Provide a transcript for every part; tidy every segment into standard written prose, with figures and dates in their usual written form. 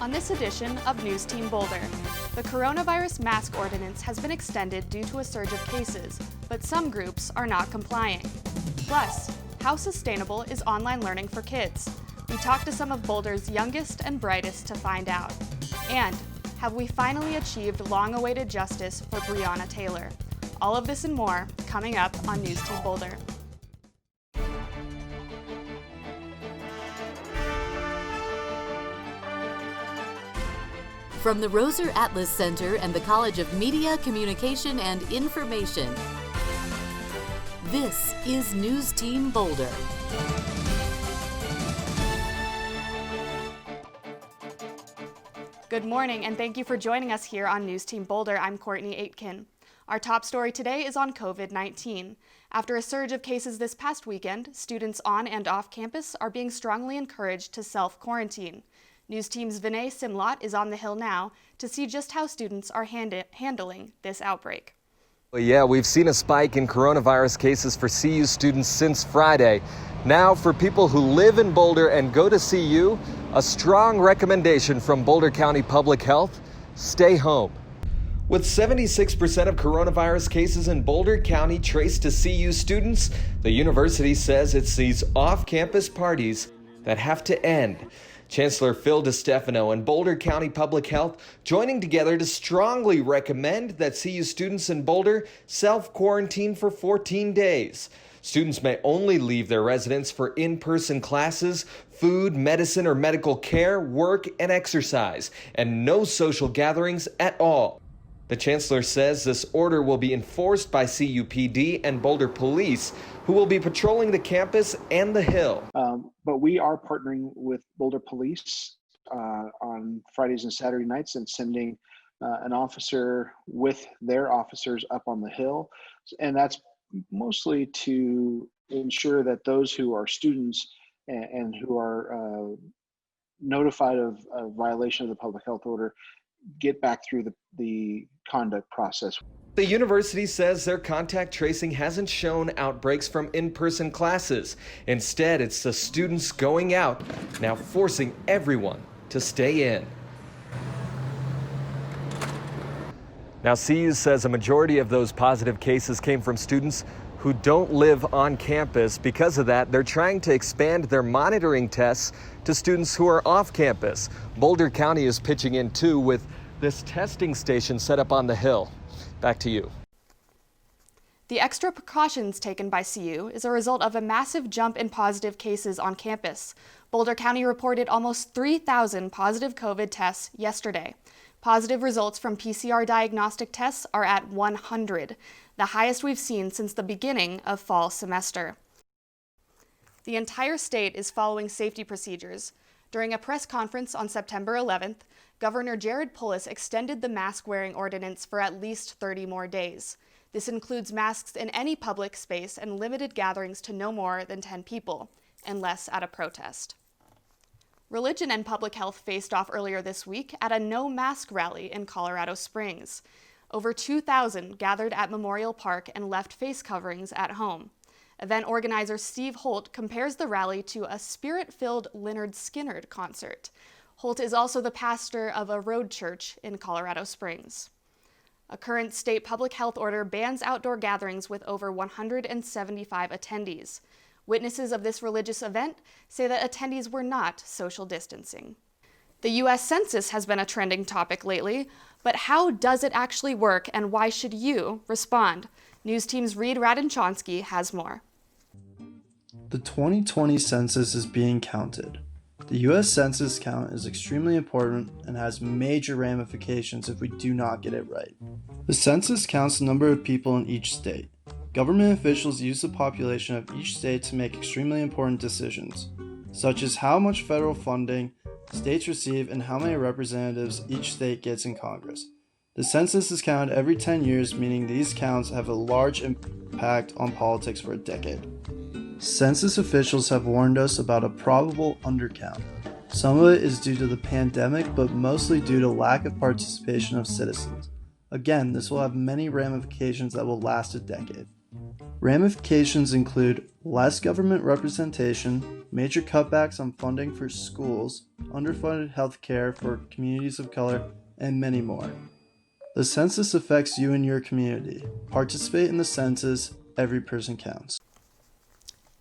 On this edition of NewsTeam Boulder, the coronavirus mask ordinance has been extended due to a surge of cases, but some groups are not complying. Plus, how sustainable is online learning for kids? We talked to some of Boulder's youngest and brightest to find out. And have we finally achieved long-awaited justice for Breonna Taylor? All of this and more coming up on NewsTeam Boulder. From the Roser Atlas Center and the College of Media, Communication, and Information, this is NewsTeam Boulder. Good morning, and thank you for joining us here on NewsTeam Boulder. I'm Courtney AITKEN. Our top story today is on COVID-19. After a surge of cases this past weekend, students on and off campus are being strongly encouraged to self-quarantine. NewsTeam's Vinay Simlot is on the Hill now to see just how students are handling this outbreak. Well, yeah, we've seen a spike in coronavirus cases for CU students since Friday. Now, for people who live in Boulder and go to CU, a strong recommendation from Boulder County Public Health: stay home. With 76% of coronavirus cases in Boulder County traced to CU students, the university says it's these off-campus parties that have to end. Chancellor Phil DeStefano and Boulder County Public Health joining together to strongly recommend that CU students in Boulder self-quarantine for 14 days. Students may only leave their residence for in-person classes, food, medicine, or medical care, work, and exercise, and no social gatherings at all. The chancellor says this order will be enforced by CUPD and Boulder Police, who will be patrolling the campus and the Hill. But we are partnering with Boulder Police on Fridays and Saturday nights and sending an officer with their officers up on the Hill. And that's mostly to ensure that those who are students and who are notified of a violation of the public health order get back through the conduct process. The university says their contact tracing hasn't shown outbreaks from in-person classes. Instead, it's the students going out, now forcing everyone to stay in. Now, CU says a majority of those positive cases came from students who don't live on campus. Because of that, they're trying to expand their monitoring tests to students who are off campus. Boulder County is pitching in too with this testing station set up on the Hill. Back to you. The extra precautions taken by CU is a result of a massive jump in positive cases on campus. Boulder County reported almost 3,000 positive COVID tests yesterday. Positive results from PCR diagnostic tests are at 100, the highest we've seen since the beginning of fall semester. The entire state is following safety procedures. During a press conference on September 11th, Governor Jared Polis extended the mask-wearing ordinance for at least 30 more days. This includes masks in any public space and limited gatherings to no more than 10 people, unless at a protest. Religion and public health faced off earlier this week at a no-mask rally in Colorado Springs. Over 2,000 gathered at Memorial Park and left face coverings at home. Event organizer Steve Holt compares the rally to a spirit-filled Lynyrd Skynyrd concert. Holt is also the pastor of a road church in Colorado Springs. A current state public health order bans outdoor gatherings with over 175 attendees. Witnesses of this religious event say that attendees were not social distancing. The U.S. Census has been a trending topic lately, but how does it actually work and why should you respond? NewsTeam's Reed Radonchonsky has more. The 2020 census is being counted. The U.S. Census count is extremely important and has major ramifications if we do not get it right. The census counts the number of people in each state. Government officials use the population of each state to make extremely important decisions, such as how much federal funding states receive and how many representatives each state gets in Congress. The census is counted every 10 years, meaning these counts have a large impact on politics for a decade. Census officials have warned us about a probable undercount. Some of it is due to the pandemic, but mostly due to lack of participation of citizens. Again, this will have many ramifications that will last a decade. Ramifications include less government representation, major cutbacks on funding for schools, underfunded healthcare for communities of color, and many more. The census affects you and your community. Participate in the census. Every person counts.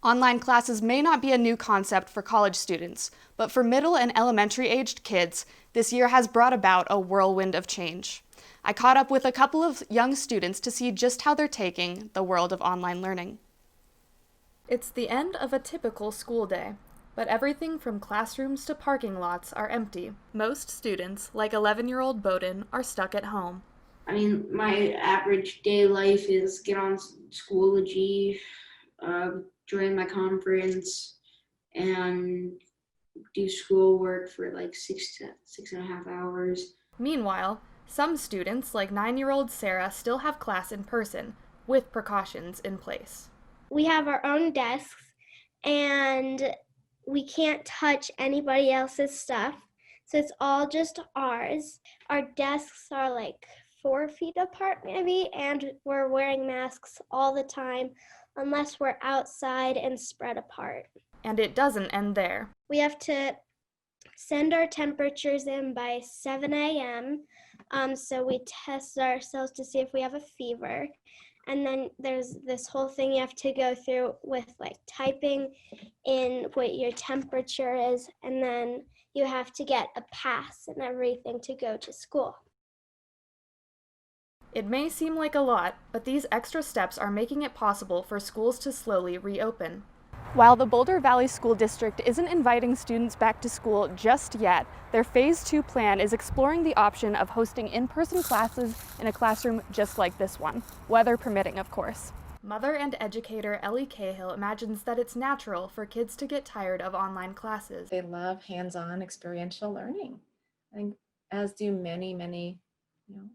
Online classes may not be a new concept for college students, but for middle and elementary-aged kids, this year has brought about a whirlwind of change. I caught up with a couple of young students to see just how they're taking the world of online learning. It's the end of a typical school day, but everything from classrooms to parking lots are empty. Most students, like 11-year-old Bowden, are stuck at home. I mean, my average day life is get on Schoology, join my conference, and do schoolwork for like 6.5 hours. Meanwhile, some students, like 9-year-old Sarah, still have class in person, with precautions in place. We have our own desks, and we can't touch anybody else's stuff, so it's all just ours. Our desks are like 4 feet apart maybe, and we're wearing masks all the time unless we're outside and spread apart. And it doesn't end there. We have to send our temperatures in by 7 a.m., so we test ourselves to see if we have a fever. And then there's this whole thing you have to go through with like typing in what your temperature is, and then you have to get a pass and everything to go to school. It may seem like a lot, but these extra steps are making it possible for schools to slowly reopen. While the Boulder Valley School District isn't inviting students back to school just yet, their Phase 2 plan is exploring the option of hosting in-person classes in a classroom just like this one, weather permitting, of course. Mother and educator Ellie Cahill imagines that it's natural for kids to get tired of online classes. They love hands-on experiential learning, I think, as do many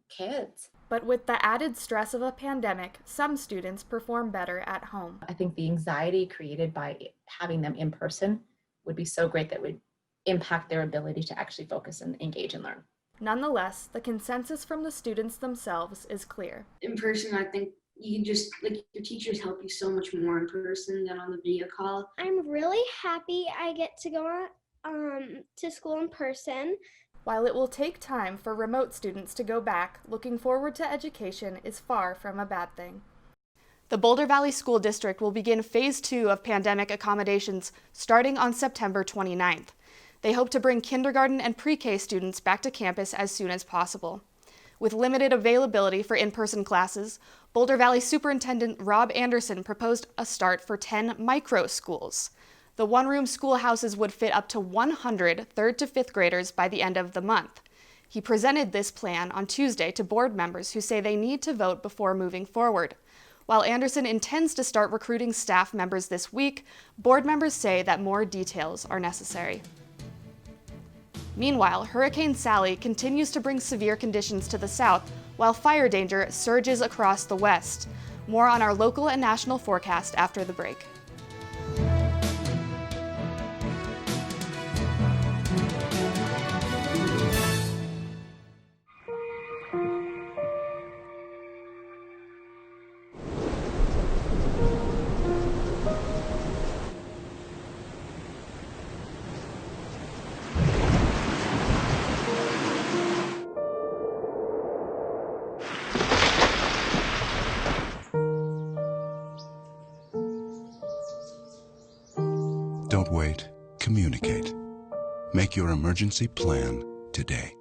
kids. But with the added stress of a pandemic, some students perform better at home. I think the anxiety created by having them in person would be so great that would impact their ability to actually focus and engage and learn. Nonetheless, the consensus from the students themselves is clear. In person, I think you can just, like, your teachers help you so much more in person than on the video call. I'm really happy I get to go to school in person. While it will take time for remote students to go back, looking forward to education is far from a bad thing. The Boulder Valley School District will begin Phase 2 of pandemic accommodations starting on September 29th. They hope to bring kindergarten and pre-K students back to campus as soon as possible. With limited availability for in-person classes, Boulder Valley Superintendent Rob Anderson proposed a start for 10 micro schools. The one-room schoolhouses would fit up to 100 3rd to 5th graders by the end of the month. He presented this plan on Tuesday to board members who say they need to vote before moving forward. While Anderson intends to start recruiting staff members this week, board members say that more details are necessary. Meanwhile, Hurricane Sally continues to bring severe conditions to the south, while fire danger surges across the west. More on our local and national forecast after the break. Don't wait. Communicate. Make your emergency plan today.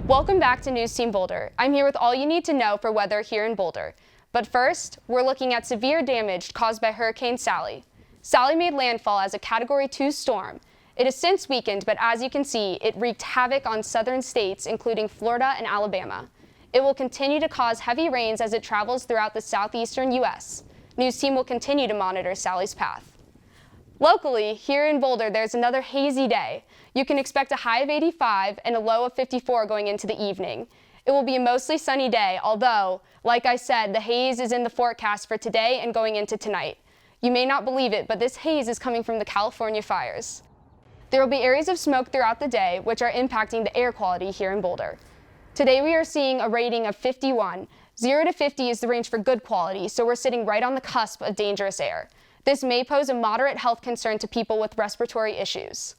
Welcome back to NewsTeam Boulder. I'm here with all you need to know for weather here in Boulder. But first, we're looking at severe damage caused by Hurricane Sally. Sally made landfall as a Category 2 storm. It has since weakened, but as you can see, it wreaked havoc on southern states, including Florida and Alabama. It will continue to cause heavy rains as it travels throughout the southeastern U.S. NewsTeam will continue to monitor Sally's path. Locally, here in Boulder, there's another hazy day. You can expect a high of 85 and a low of 54 going into the evening. It will be a mostly sunny day, although, like I said, the haze is in the forecast for today and going into tonight. You may not believe it, but this haze is coming from the California fires. There will be areas of smoke throughout the day, which are impacting the air quality here in Boulder. Today we are seeing a rating of 51. 0 to 50 is the range for good quality, so we're sitting right on the cusp of dangerous air. This may pose a moderate health concern to people with respiratory issues.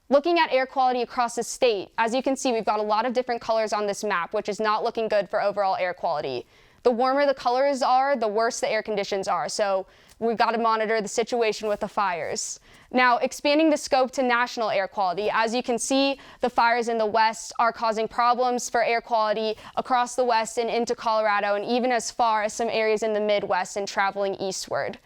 Looking at air quality across the state, as you can see, we've got a lot of different colors on this map, which is not looking good for overall air quality. The warmer the colors are, the worse the air conditions are, so we've got to monitor the situation with the fires. Now, expanding the scope to national air quality, as you can see, the fires in the west are causing problems for air quality across the west and into Colorado, and even as far as some areas in the Midwest and traveling eastward.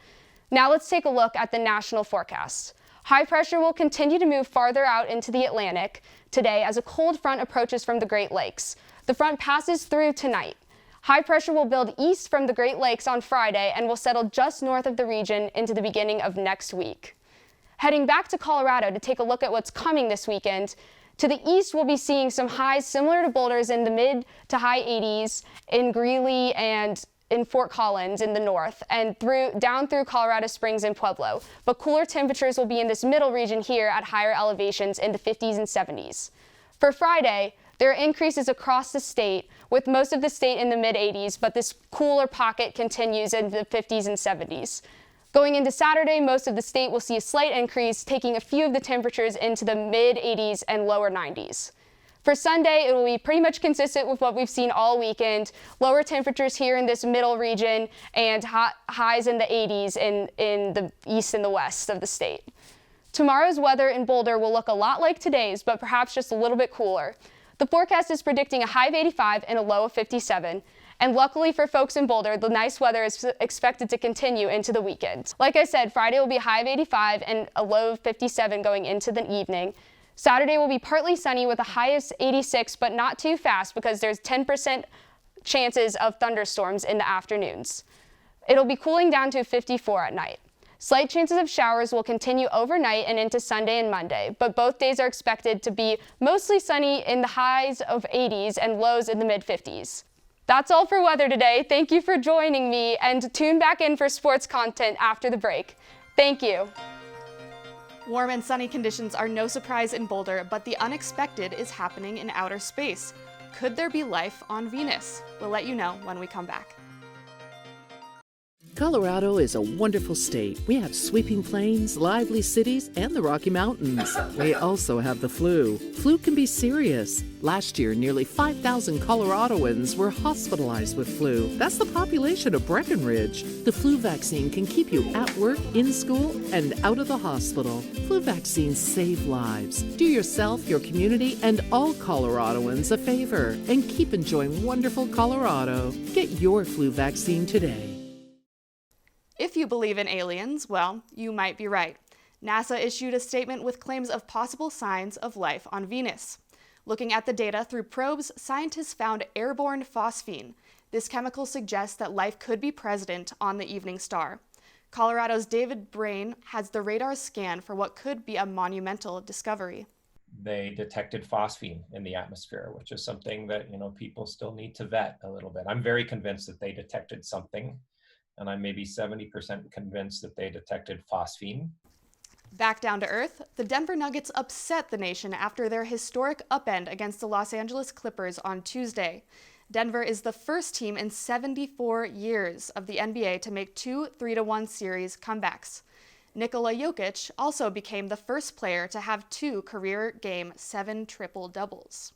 Now let's take a look at the national forecast. High pressure will continue to move farther out into the Atlantic today as a cold front approaches from the Great Lakes. The front passes through tonight. High pressure will build east from the Great Lakes on Friday and will settle just north of the region into the beginning of next week. Heading back to Colorado to take a look at what's coming this weekend, to the east we'll be seeing some highs similar to Boulder's in the mid to high 80s in Greeley and in Fort Collins in the north, and down through Colorado Springs and Pueblo. But cooler temperatures will be in this middle region here at higher elevations in the 50s and 70s. For Friday, there are increases across the state, with most of the state in the mid-80s, but this cooler pocket continues in the 50s and 70s. Going into Saturday, most of the state will see a slight increase, taking a few of the temperatures into the mid-80s and lower 90s. For Sunday, it will be pretty much consistent with what we've seen all weekend. Lower temperatures here in this middle region and highs in the 80s in the east and the west of the state. Tomorrow's weather in Boulder will look a lot like today's, but perhaps just a little bit cooler. The forecast is predicting a high of 85 and a low of 57. And luckily for folks in Boulder, the nice weather is expected to continue into the weekend. Like I said, Friday will be a high of 85 and a low of 57 going into the evening. Saturday will be partly sunny with a high of 86, but not too fast because there's 10% chances of thunderstorms in the afternoons. It'll be cooling down to 54 at night. Slight chances of showers will continue overnight and into Sunday and Monday, but both days are expected to be mostly sunny in the highs of 80s and lows in the mid-50s. That's all for weather today. Thank you for joining me, and tune back in for sports content after the break. Thank you. Warm and sunny conditions are no surprise in Boulder, but the unexpected is happening in outer space. Could there be life on Venus? We'll let you know when we come back. Colorado is a wonderful state. We have sweeping plains, lively cities, and the Rocky Mountains. We also have the flu. Flu can be serious. Last year, nearly 5,000 Coloradoans were hospitalized with flu. That's the population of Breckenridge. The flu vaccine can keep you at work, in school, and out of the hospital. Flu vaccines save lives. Do yourself, your community, and all Coloradoans a favor and keep enjoying wonderful Colorado. Get your flu vaccine today. If you believe in aliens, well, you might be right. NASA issued a statement with claims of possible signs of life on Venus. Looking at the data through probes, scientists found airborne phosphine. This chemical suggests that life could be present on the evening star. Colorado's David Brain has the radar scan for what could be a monumental discovery. They detected phosphine in the atmosphere, which is something that, people still need to vet a little bit. I'm very convinced that they detected something, and I'm maybe 70% convinced that they detected phosphine. Back down to earth, the Denver Nuggets upset the nation after their historic upend against the Los Angeles Clippers on Tuesday. Denver is the first team in 74 years of the NBA to make 2 3-1 series comebacks. Nikola Jokic also became the first player to have 2 career game 7 triple-doubles.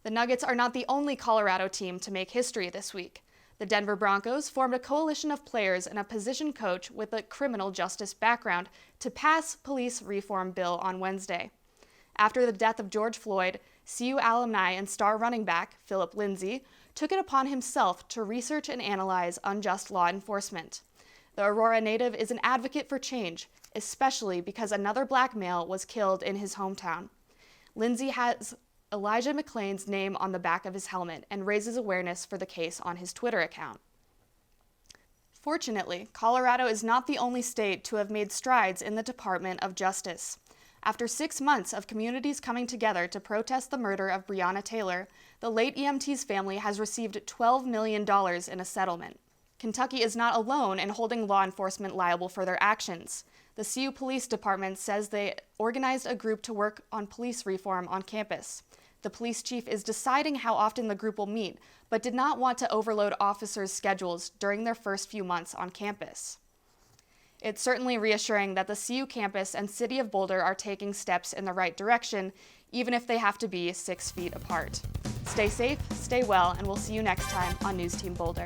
The Nuggets are not the only Colorado team to make history this week. The Denver Broncos formed a coalition of players and a position coach with a criminal justice background to pass police reform bill on Wednesday. After the death of George Floyd, CU alumni and star running back Philip Lindsay took it upon himself to research and analyze unjust law enforcement. The Aurora native is an advocate for change, especially because another black male was killed in his hometown. Lindsay has Elijah McClain's name on the back of his helmet and raises awareness for the case on his Twitter account. Fortunately, Colorado is not the only state to have made strides in the Department of Justice. After 6 months of communities coming together to protest the murder of Breonna Taylor, the late EMT's family has received $12 million in a settlement. Kentucky is not alone in holding law enforcement liable for their actions. The CU Police Department says they organized a group to work on police reform on campus. The police chief is deciding how often the group will meet, but did not want to overload officers' schedules during their first few months on campus. It's certainly reassuring that the CU campus and City of Boulder are taking steps in the right direction, even if they have to be 6 feet apart. Stay safe, stay well, and we'll see you next time on NewsTeam Boulder.